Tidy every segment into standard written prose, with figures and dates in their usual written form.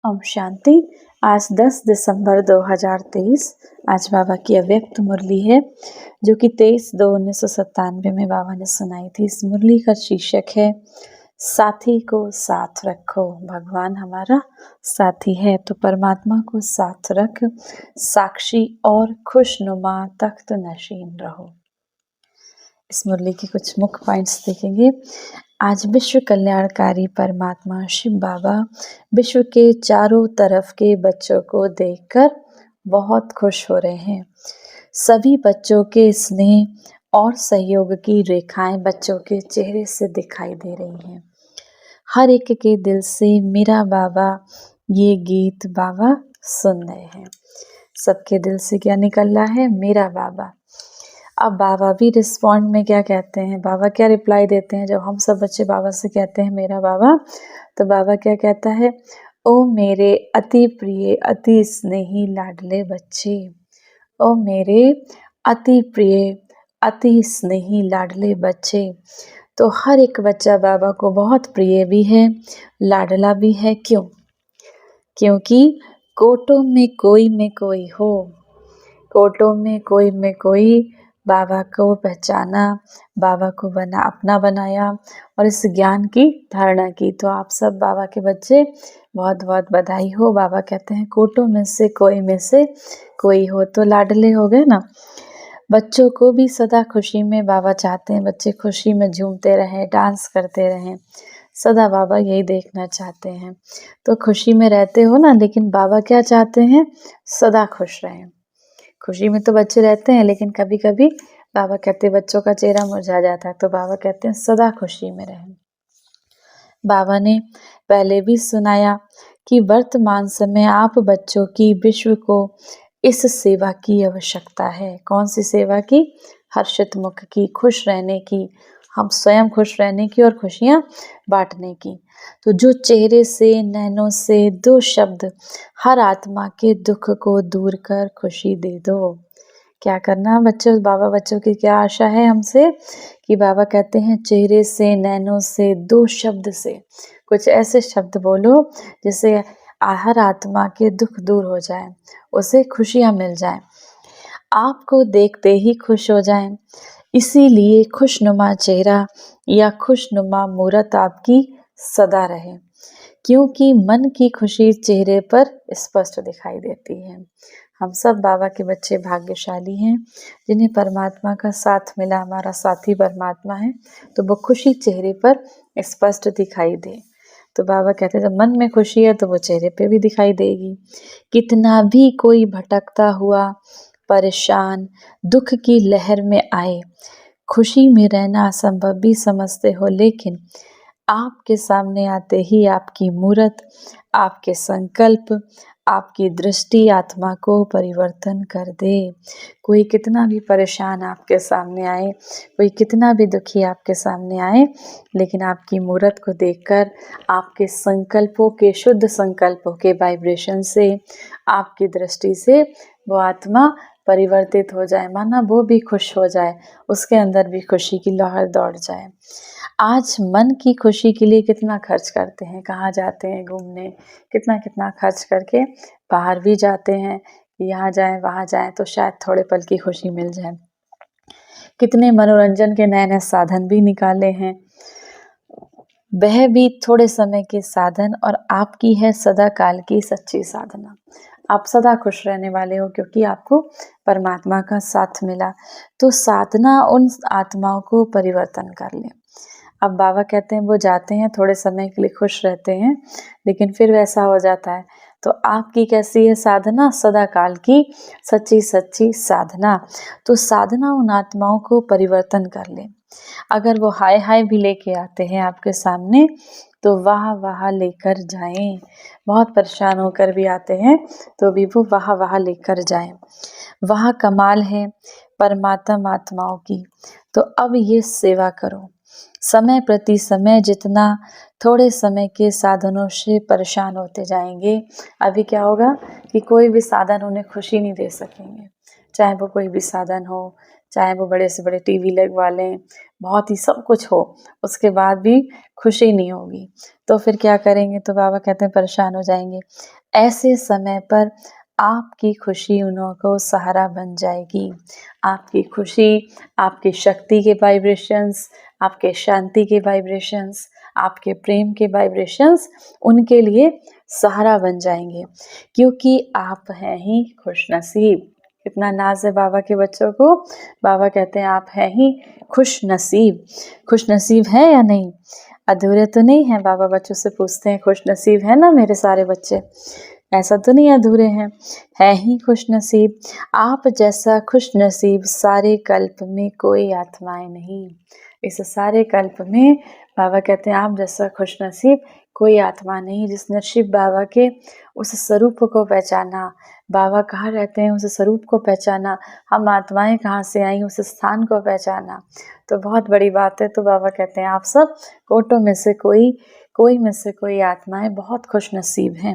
ओम शांति। आज 10 दिसंबर 2023। आज बाबा की अव्यक्त मुरली है जो कि 23/2/1997 में बाबा ने सुनाई थी। इस मुरली का शीर्षक है साथी को साथ रखो। भगवान हमारा साथी है तो परमात्मा को साथ रख साक्षी और खुशनुमा तख्त नशीन रहो। इस मुरली के कुछ मुख्य पॉइंट्स देखेंगे। आज विश्व कल्याणकारी परमात्मा शिव बाबा विश्व के चारों तरफ के बच्चों को देखकर बहुत खुश हो रहे हैं। सभी बच्चों के स्नेह और सहयोग की रेखाएं बच्चों के चेहरे से दिखाई दे रही हैं। हर एक के दिल से मेरा बाबा ये गीत बाबा सुन रहे हैं। सबके दिल से क्या निकल रहा है? मेरा बाबा। अब बाबा भी रिस्पॉन्ड में क्या कहते हैं, बाबा क्या रिप्लाई देते हैं जब हम सब बच्चे बाबा से कहते हैं मेरा बाबा, तो बाबा क्या कहता है? ओ मेरे अति प्रिय अति स्नेही लाडले बच्चे, ओ मेरे अति प्रिय अति स्नेही लाडले बच्चे। तो हर एक बच्चा बाबा को बहुत प्रिय भी है, लाडला भी है। क्यों? क्योंकि कोटों में कोई हो, कोटों में कोई बाबा को पहचाना, बाबा को अपना बनाया और इस ज्ञान की धारणा की। तो आप सब बाबा के बच्चे बहुत बहुत बधाई हो। बाबा कहते हैं कोटों में से कोई हो, तो लाडले हो गए ना। बच्चों को भी सदा खुशी में बाबा चाहते हैं, बच्चे खुशी में झूमते रहें, डांस करते रहें, सदा बाबा यही देखना चाहते हैं। तो खुशी में रहते हो ना, लेकिन बाबा क्या चाहते हैं? सदा खुश रहें। खुशी में तो बच्चे रहते हैं, लेकिन कभी कभी बाबा कहते हैं बच्चों का चेहरा मुरझा जाता है, तो बाबा कहते हैं सदा खुशी में रहें। बाबा ने पहले भी सुनाया कि वर्तमान समय आप बच्चों की विश्व को इस सेवा की आवश्यकता है। कौन सी सेवा की? हर्षित मुख की, खुश रहने की, हम स्वयं खुश रहने की और खुशियाँ बांटने की। तो जो चेहरे से नैनों से 2 शब्द हर आत्मा के दुख को दूर कर खुशी दे दो। क्या करना बच्चों? बाबा बच्चों की क्या आशा है हमसे कि बाबा कहते हैं चेहरे से नैनों से 2 शब्द से कुछ ऐसे शब्द बोलो जिससे हर आत्मा के दुख दूर हो जाए, उसे खुशियाँ मिल जाएं, आपको देखते ही खुश हो जाएं। इसीलिए खुशनुमा चेहरा या खुशनुमा मूरत आपकी सदा रहे, क्योंकि मन की खुशी चेहरे पर स्पष्ट दिखाई देती है। हम सब बाबा के बच्चे भाग्यशाली हैं जिन्हें परमात्मा का साथ मिला। हमारा साथी परमात्मा है, तो वो खुशी चेहरे पर स्पष्ट दिखाई दे। तो बाबा कहते हैं जब मन में खुशी है तो वो चेहरे पे भी दिखाई देगी। कितना भी कोई भटकता हुआ परेशान दुख की लहर में आए, खुशी में रहना असंभव भी समझते हो, लेकिन आपके सामने आते ही आपकी मूरत, आपके संकल्प, आपकी दृष्टि आत्मा को परिवर्तन कर दे। कोई कितना भी परेशान आपके सामने आए, कोई कितना भी दुखी आपके सामने आए, लेकिन आपकी मूरत को देखकर आपके संकल्पों के, शुद्ध संकल्पों के वाइब्रेशन से, आपकी दृष्टि से वो आत्मा परिवर्तित हो जाए, माना वो भी खुश हो जाए, उसके अंदर भी खुशी की लहर दौड़ जाए। आज मन की खुशी के लिए कितना खर्च करते हैं, कहाँ जाते हैं घूमने, कितना कितना खर्च करके बाहर भी जाते हैं, यहाँ जाएं वहाँ जाएं तो शायद थोड़े पल की खुशी मिल जाए। कितने मनोरंजन के नए नए साधन भी निकाले हैं, वह भी थोड़े समय के साधन, और आपकी है सदा काल की सच्ची साधना। आप सदा खुश रहने वाले हो क्योंकि आपको परमात्मा का साथ मिला। तो साधना उन आत्माओं को परिवर्तन कर ले। अब बाबा कहते हैं वो जाते हैं थोड़े समय के लिए खुश रहते हैं, लेकिन फिर वैसा हो जाता है। तो आपकी कैसी है साधना? सदा काल की सच्ची साधना। तो साधना उन आत्माओं को परिवर्तन कर ले। अगर वो हाय हाय भी लेके आते हैं आपके सामने तो वाह लेकर जाएं। बहुत परेशान होकर भी आते हैं तो भी वो वाह लेकर जाएं। वहाँ कमाल है परमात्मा आत्माओं की। तो अब ये सेवा करो, समय प्रति समय जितना थोड़े समय के साधनों से परेशान होते जाएंगे, अभी क्या होगा कि कोई भी साधन उन्हें खुशी नहीं दे सकेंगे। चाहे वो कोई भी साधन हो, चाहे वो बड़े से बड़े टीवी लगवा लें, बहुत ही सब कुछ हो, उसके बाद भी खुशी नहीं होगी, तो फिर क्या करेंगे? तो बाबा कहते हैं परेशान हो जाएंगे। ऐसे समय पर आपकी खुशी उनको सहारा बन जाएगी। आपकी खुशी, आपकी शक्ति के वाइब्रेशंस, आपके शांति के वाइब्रेशंस, आपके प्रेम के वाइब्रेशंस उनके लिए सहारा बन जाएंगे, क्योंकि आप हैं ही खुशनसीब। कितना नाज है बाबा के बच्चों को। बाबा कहते हैं आप हैं ही खुशनसीब। खुशनसीब है या नहीं? अधूरे तो नहीं हैं? बाबा बच्चों से पूछते हैं खुशनसीब है ना मेरे सारे बच्चे? ऐसा तो नहीं अधूरे हैं, है ही खुशनसीब। आप जैसा खुशनसीब सारे कल्प में कोई आत्माएं नहीं। इस सारे कल्प में बाबा कहते हैं आप जैसा खुशनसीब कोई आत्मा नहीं, जिसने शिव बाबा के उस स्वरूप को पहचाना, बाबा कहाँ रहते हैं उस स्वरूप को पहचाना, हम आत्माएं कहाँ से आई उस स्थान को पहचाना, तो बहुत बड़ी बात है। तो बाबा कहते हैं आप सब कोटों में से कोई में से कोई आत्माएं बहुत खुशनसीब हैं।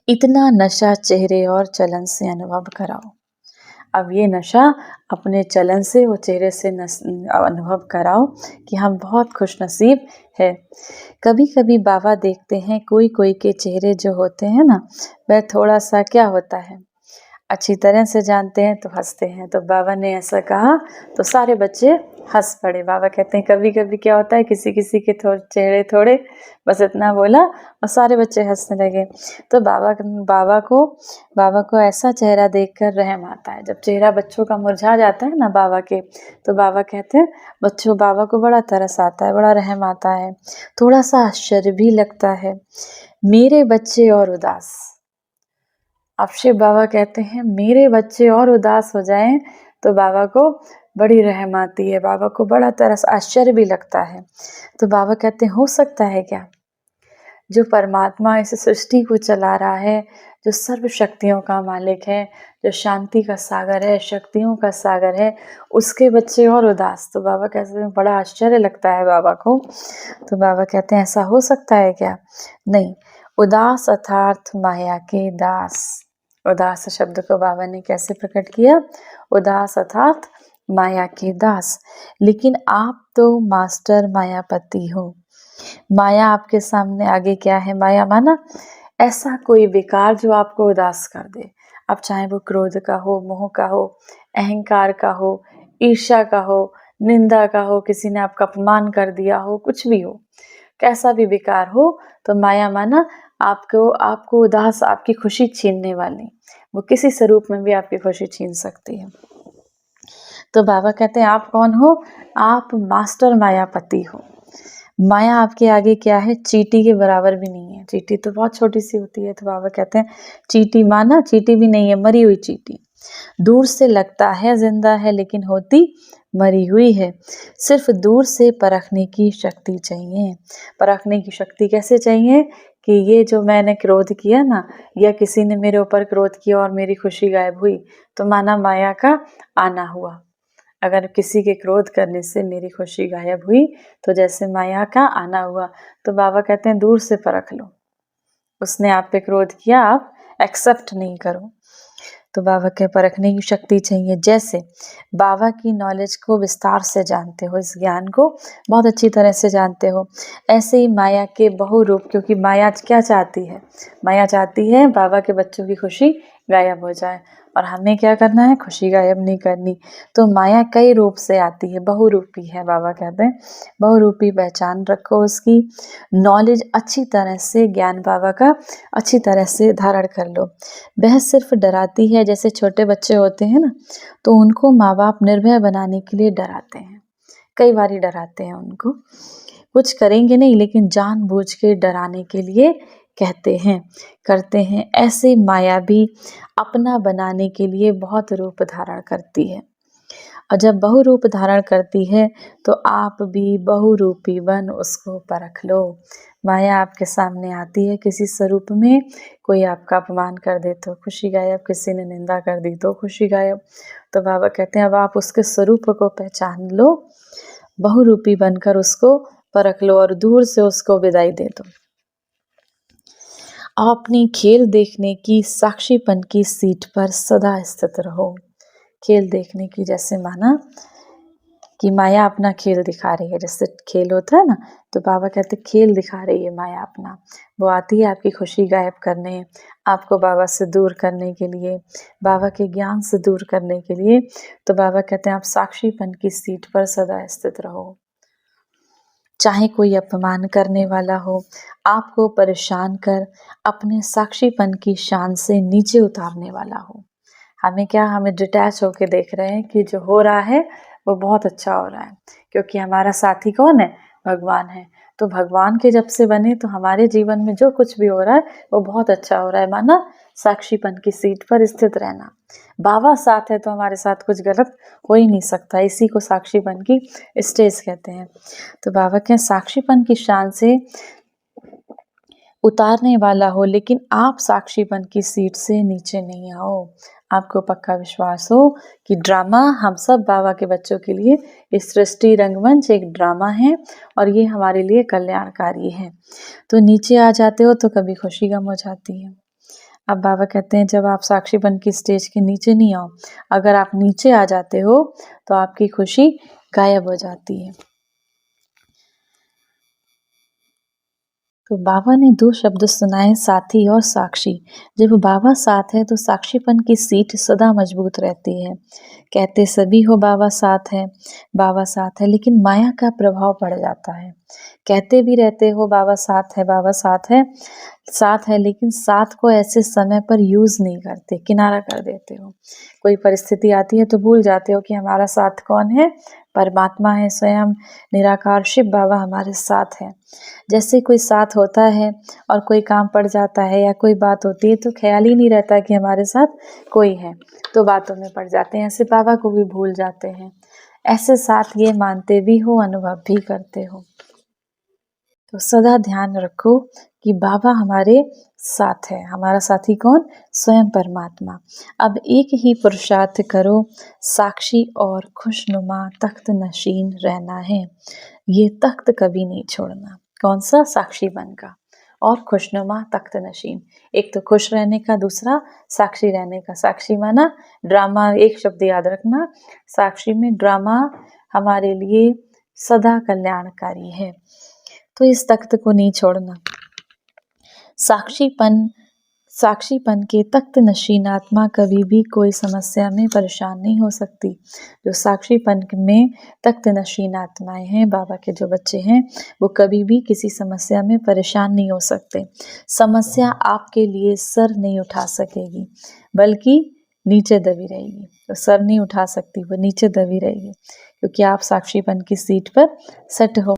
इतना नशा चेहरे और चलन से अनुभव कराओ। अब ये नशा अपने चलन से, वो चेहरे से अनुभव कराओ कि हम बहुत खुशनसीब है। कभी कभी बाबा देखते हैं कोई कोई के चेहरे जो होते हैं ना, वह थोड़ा सा क्या होता है, अच्छी तरह से जानते हैं तो हंसते हैं। तो बाबा ने ऐसा कहा तो सारे बच्चे हंस पड़े। बाबा कहते हैं कभी कभी क्या होता है, किसी किसी के चेहरे थोड़े, बस इतना बोला और सारे बच्चे हंसने लगे। तो बाबा को ऐसा चेहरा देखकर रहम आता है। जब चेहरा बच्चों का मुरझा जाता है ना बाबा के, तो बाबा कहते हैं बच्चों, बाबा को बड़ा तरस आता है, बड़ा रहम आता है, थोड़ा सा आश्चर्य भी लगता है। मेरे बच्चे और उदास, अब शिव बाबा कहते हैं मेरे बच्चे और उदास हो जाएं तो बाबा को बड़ी रहम आती है, बाबा को बड़ा तरस, आश्चर्य भी लगता है। तो बाबा कहते हैं हो सकता है क्या? जो परमात्मा इस सृष्टि को चला रहा है, जो सर्व शक्तियों का मालिक है, जो शांति का सागर है, शक्तियों का सागर है, उसके बच्चे और उदास। तो बाबा कहते हैं बड़ा आश्चर्य लगता है बाबा को। तो बाबा कहते हैं ऐसा हो सकता है क्या? नहीं, उदास अर्थात माया के दास। उदास शब्द को बाबा ने कैसे प्रकट किया? उदास अर्थात माया के दास। लेकिन आप तो मास्टर मायापति हो। माया आपके सामने आगे क्या है? माया माना ऐसा कोई विकार जो आपको उदास कर दे। अब चाहे वो क्रोध का हो, मोह का हो, अहंकार का हो, ईर्ष्या का हो, निंदा का हो, किसी ने आपका अपमान कर दिया हो, कुछ भी हो, कैसा भी विकार हो, तो माया माना आपको उदास, आपकी खुशी छीनने वाली। वो किसी स्वरूप में भी आपकी खुशी छीन सकती है। तो बाबा कहते हैं आप कौन हो? आप मास्टर मायापति हो। माया आपके आगे क्या है? चींटी के बराबर भी नहीं है। चींटी तो बहुत छोटी सी होती है। तो बाबा कहते हैं चींटी माना चींटी भी नहीं है, मरी हुई चींटी। दूर से लगता है जिंदा है लेकिन होती मरी हुई है। सिर्फ दूर से परखने की शक्ति चाहिए। परखने की शक्ति कैसे चाहिए? कि ये जो मैंने क्रोध किया ना, या किसी ने मेरे ऊपर क्रोध किया और मेरी खुशी गायब हुई, तो माना माया का आना हुआ। अगर किसी के क्रोध करने से मेरी खुशी गायब हुई तो जैसे माया का आना हुआ। तो बाबा कहते हैं दूर से परख लो, उसने आप पे क्रोध किया, आप एक्सेप्ट नहीं करो। तो बाबा के परखने की शक्ति चाहिए। जैसे बाबा की नॉलेज को विस्तार से जानते हो, इस ज्ञान को बहुत अच्छी तरह से जानते हो, ऐसे ही माया के बहुरूप, क्योंकि माया क्या चाहती है? माया चाहती है बाबा के बच्चों की खुशी गायब हो जाए, और हमें क्या करना है? खुशी गायब नहीं करनी। तो माया कई रूप से आती है, बहुरूपी है। बाबा कहते हैं बहुरूपी पहचान रखो उसकी, नॉलेज अच्छी तरह से, ज्ञान बाबा का अच्छी तरह से धारण कर लो। वह सिर्फ डराती है, जैसे छोटे बच्चे होते हैं ना, तो उनको माँ बाप निर्भय बनाने के लिए डराते हैं, कई बार डराते हैं उनको, कुछ करेंगे नहीं लेकिन जानबूझ के डराने के लिए कहते हैं, करते हैं। ऐसे माया भी अपना बनाने के लिए बहुत रूप धारण करती है, और जब बहुरूप धारण करती है तो आप भी बहुरूपी बन उसको परख लो। माया आपके सामने आती है किसी स्वरूप में, कोई आपका अपमान कर दे तो खुशी गायब, किसी ने निंदा कर दी तो खुशी गायब। तो बाबा कहते हैं अब आप उसके स्वरूप को पहचान लो, बहुरूपी बनकर उसको परख लो और दूर से उसको विदाई दे दो। अपनी खेल देखने की साक्षीपन की सीट पर सदा स्थित रहो। खेल देखने की, जैसे माना कि माया अपना खेल दिखा रही है, जैसे खेल होता है ना, तो बाबा कहते खेल दिखा रही है माया अपना। वो आती है आपकी खुशी गायब करने, आपको बाबा से दूर करने के लिए, बाबा के ज्ञान से दूर करने के लिए। तो बाबा कहते हैं आप साक्षीपन की सीट पर सदा स्थित रहो। चाहे कोई अपमान करने वाला हो, आपको परेशान कर अपने साक्षीपन की शान से नीचे उतारने वाला हो, हमें डिटैच होके देख रहे हैं कि जो हो रहा है वो बहुत अच्छा हो रहा है, क्योंकि हमारा साथी कौन है? भगवान है। तो भगवान के जब से बने तो हमारे जीवन में जो कुछ भी हो रहा है वो बहुत अच्छा हो रहा है, माना साक्षीपन की सीट पर स्थित रहना। बाबा साथ है तो हमारे साथ कुछ गलत हो ही नहीं सकता, इसी को साक्षीपन की स्टेज कहते हैं। तो बाबा के साक्षीपन की शान से उतारने वाला हो, लेकिन आप साक्षीपन की सीट से नीचे नहीं आओ। आपको पक्का विश्वास हो कि ड्रामा हम सब बाबा के बच्चों के लिए, इस सृष्टि रंगमंच एक ड्रामा है और ये हमारे लिए कल्याणकारी है। तो नीचे आ जाते हो तो कभी खुशी गम हो जाती है। अब बाबा कहते हैं जब आप साक्षीपन की स्टेज के नीचे नहीं आओ, अगर आप नीचे आ जाते हो तो आपकी खुशी गायब हो जाती है। तो बाबा ने दो शब्द सुनाए, साथी और साक्षी। जब बाबा साथ है तो साक्षीपन की सीट सदा मजबूत रहती है। कहते सभी हो बाबा साथ है, लेकिन माया का प्रभाव पड़ जाता है। कहते भी रहते हो बाबा साथ है, लेकिन साथ को ऐसे समय पर यूज नहीं करते, किनारा कर देते हो। कोई परिस्थिति आती है तो भूल जाते हो कि हमारा साथ कौन है? परमात्मा है, स्वयं निराकार शिव बाबा हमारे साथ है। जैसे कोई साथ होता है और कोई काम पड़ जाता है या कोई बात होती है तो ख्याल ही नहीं रहता कि हमारे साथ कोई है, तो बातों में पड़ जाते हैं, ऐसे बाबा को भी भूल जाते हैं। ऐसे साथ ये मानते भी हो, अनुभव भी करते हो। तो सदा ध्यान रखो कि बाबा हमारे साथ है। हमारा साथी कौन? स्वयं परमात्मा। अब एक ही पुरुषार्थ करो, साक्षी और खुशनुमा तख्त नशीन रहना है। ये तख्त कभी नहीं छोड़ना। कौन सा? साक्षी बन का और खुशनुमा तख्त नशीन। एक तो खुश रहने का, दूसरा साक्षी रहने का। साक्षी माना ड्रामा, एक शब्द याद रखना, साक्षी में ड्रामा हमारे लिए सदा कल्याणकारी है। तो इस तख्त को नहीं छोड़ना। साक्षीपन के तख्त नशीन आत्मा कभी भी कोई समस्या में परेशान नहीं हो सकती। जो साक्षीपन में तख्त नशीन आत्माएं हैं, बाबा के जो बच्चे हैं, वो कभी भी किसी समस्या में परेशान नहीं हो सकते। समस्या आपके लिए सर नहीं उठा सकेगी, बल्कि नीचे दबी रहेगी। तो सर नहीं उठा सकती, वो नीचे दबी रहेगी, क्योंकि आप साक्षीपन की सीट पर सेट हो।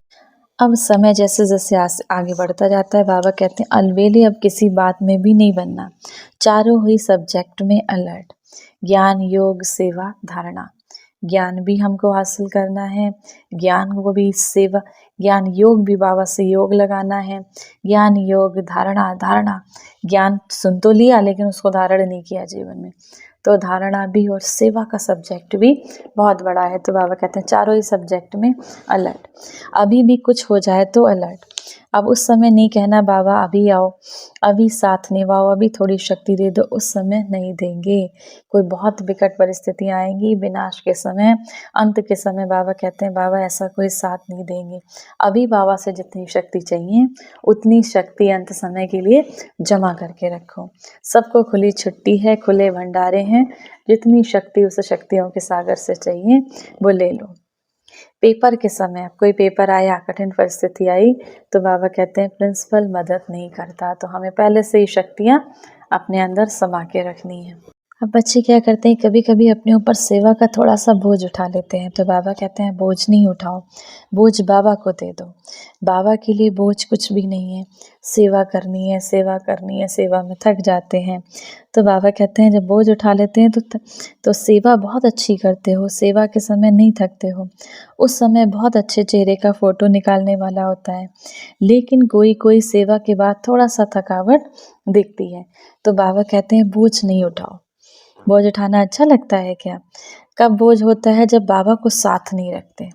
अब समय जैसे जैसे आगे बढ़ता जाता है, बाबा कहते हैं अलबेले अब किसी बात में भी नहीं बनना, चारों ही सब्जेक्ट में अलर्ट। ज्ञान, योग, सेवा, धारणा। ज्ञान भी हमको हासिल करना है, ज्ञान को भी सेवा, ज्ञान योग भी बाबा से योग लगाना है। ज्ञान, योग, धारणा। ज्ञान सुन तो लिया लेकिन उसको धारण नहीं किया जीवन में, तो धारणा भी और सेवा का सब्जेक्ट भी बहुत बड़ा है। तो बाबा कहते हैं चारों ही सब्जेक्ट में अलर्ट। अभी भी कुछ हो जाए तो अलर्ट। अब उस समय नहीं कहना बाबा अभी आओ, अभी साथ निभाओ, अभी थोड़ी शक्ति दे दो, उस समय नहीं देंगे। कोई बहुत विकट परिस्थितियां आएंगी, विनाश के समय, अंत के समय बाबा कहते हैं बाबा ऐसा कोई साथ नहीं देंगे। अभी बाबा से जितनी शक्ति चाहिए उतनी शक्ति अंत समय के लिए जमा करके रखो। सबको खुली छुट्टी है, खुले भंडारे हैं, जितनी शक्ति उस शक्तियों के सागर से चाहिए वो ले लो। पेपर के समय कोई पेपर आया, कठिन परिस्थिति आई, तो बाबा कहते हैं प्रिंसिपल मदद नहीं करता, तो हमें पहले से ही शक्तियाँ अपने अंदर समा के रखनी है। अब बच्चे क्या करते हैं, कभी कभी अपने ऊपर सेवा का थोड़ा सा बोझ उठा लेते हैं, तो बाबा कहते हैं बोझ नहीं उठाओ, बोझ बाबा को दे दो। बाबा के लिए बोझ कुछ भी नहीं है, सेवा करनी है, सेवा में थक जाते हैं। तो बाबा कहते हैं जब बोझ उठा लेते हैं तो सेवा बहुत अच्छी करते हो, सेवा के समय नहीं थकते हो, उस समय बहुत अच्छे चेहरे का फोटो निकालने वाला होता है, लेकिन कोई कोई सेवा के बाद थोड़ा सा थकावट दिखती है। तो बाबा कहते हैं बोझ नहीं उठाओ। बोझ उठाना अच्छा लगता है क्या? कब बोझ होता है? जब बाबा को साथ नहीं रखते।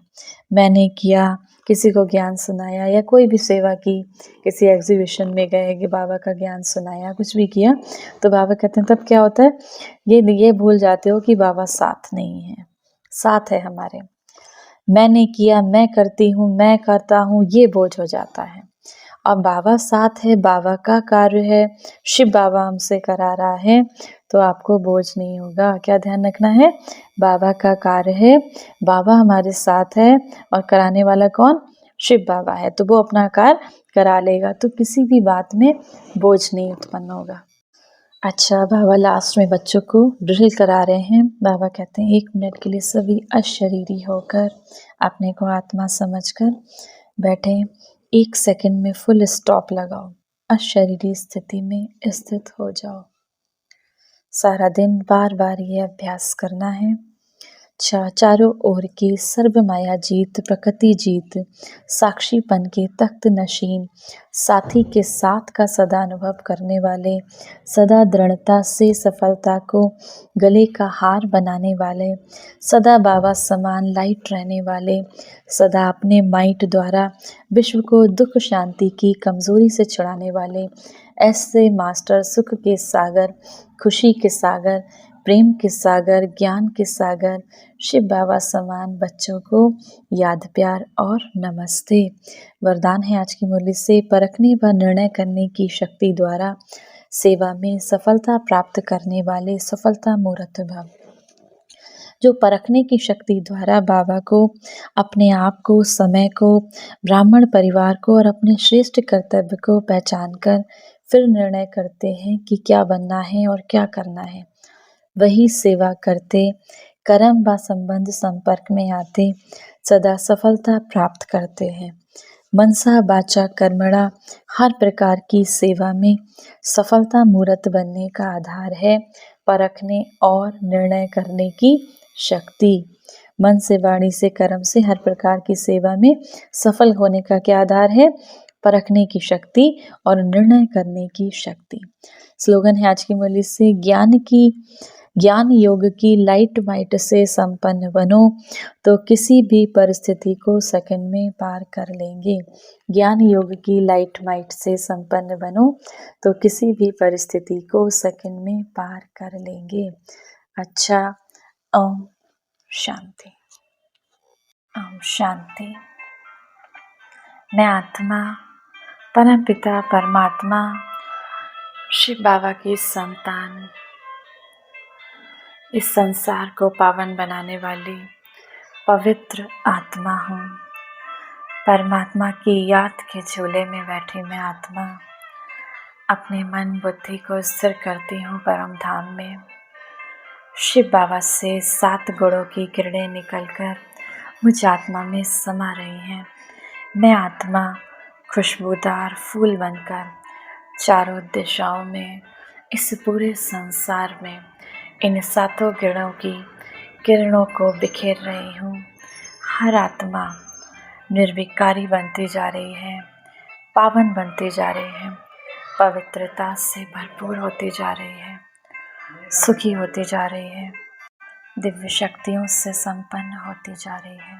मैंने किया, किसी को ज्ञान सुनाया या कोई भी सेवा की, किसी एग्जीबिशन में गए कि बाबा का ज्ञान सुनाया, कुछ भी किया, तो बाबा कहते हैं तब क्या होता है, ये भूल जाते हो कि बाबा साथ नहीं है, साथ है हमारे। मैंने किया, मैं करती हूँ, मैं करता हूँ, ये बोझ हो जाता है। अब बाबा साथ है, बाबा का कार्य है, शिव बाबा हमसे करा रहा है, तो आपको बोझ नहीं होगा। क्या ध्यान रखना है, बाबा का कार्य है, बाबा हमारे साथ है, और कराने वाला कौन, शिव बाबा है, तो वो अपना कार्य करा लेगा, तो किसी भी बात में बोझ नहीं उत्पन्न होगा। अच्छा, बाबा लास्ट में बच्चों को ड्रिल करा रहे हैं। बाबा कहते हैं 1 मिनट के लिए सभी अशरीरी होकर अपने को आत्मा समझकर बैठे, 1 सेकंड में फुल स्टॉप लगाओ, अशरीरी स्थिति में स्थित हो जाओ। सारा दिन बार बार ये अभ्यास करना है। चारों ओर की सर्व माया जीत, प्रकृति जीत, साक्षीपन के तख्त नशीन, साथी के साथ का सदा अनुभव करने वाले, सदा दृढ़ता से सफलता को गले का हार बनाने वाले, सदा बाबा समान लाइट रहने वाले, सदा अपने माइट द्वारा विश्व को दुख शांति की कमजोरी से छुड़ाने वाले, ऐसे मास्टर सुख के सागर, खुशी के सागर, प्रेम के सागर, ज्ञान के सागर, शिव बाबा समान बच्चों को याद, प्यार और नमस्ते। वरदान है आज की मुरली से, परखने व निर्णय करने की शक्ति द्वारा सेवा में सफलता प्राप्त करने वाले सफलता मूर्त भव। जो परखने की शक्ति द्वारा बाबा को, अपने आप को, समय को, ब्राह्मण परिवार को और अपने श्रेष्ठ कर्तव्य को पहचान कर फिर निर्णय करते हैं कि क्या बनना है और क्या करना है, वही सेवा करते, कर्म व संबंध संपर्क में आते सदा सफलता प्राप्त करते हैं। मनसा वाचा कर्मणा हर प्रकार की सेवा में सफलता मूर्त बनने का आधार है परखने और निर्णय करने की शक्ति। मन से, वाणी से, कर्म से हर प्रकार की सेवा में सफल होने का क्या आधार है, परखने की शक्ति और निर्णय करने की शक्ति। स्लोगन है आज की मुरली से, ज्ञान योग की लाइट माइट से संपन्न बनो तो किसी भी परिस्थिति को सेकंड में पार कर लेंगे। ज्ञान योग की लाइट माइट से संपन्न बनो तो किसी भी परिस्थिति को सेकंड में पार कर लेंगे। अच्छा, ओम शांति। ओम शांति। मैं आत्मा परम पिता परमात्मा शिव बाबा की संतान, इस संसार को पावन बनाने वाली पवित्र आत्मा हूँ। परमात्मा की याद के झूले में बैठी मैं आत्मा अपने मन बुद्धि को स्थिर करती हूँ परम धाम में। शिव बाबा से 7 गुणों की किरणें निकलकर मुझ आत्मा में समा रही हैं। मैं आत्मा खुशबूदार फूल बनकर चारों दिशाओं में, इस पूरे संसार में इन 7 गुणों की किरणों को बिखेर रही हूँ। हर आत्मा निर्विकारी बनती जा रही है, पावन बनती जा रही है, पवित्रता से भरपूर होती जा रही है, सुखी होती जा रही है, दिव्य शक्तियों से संपन्न होती जा रही है।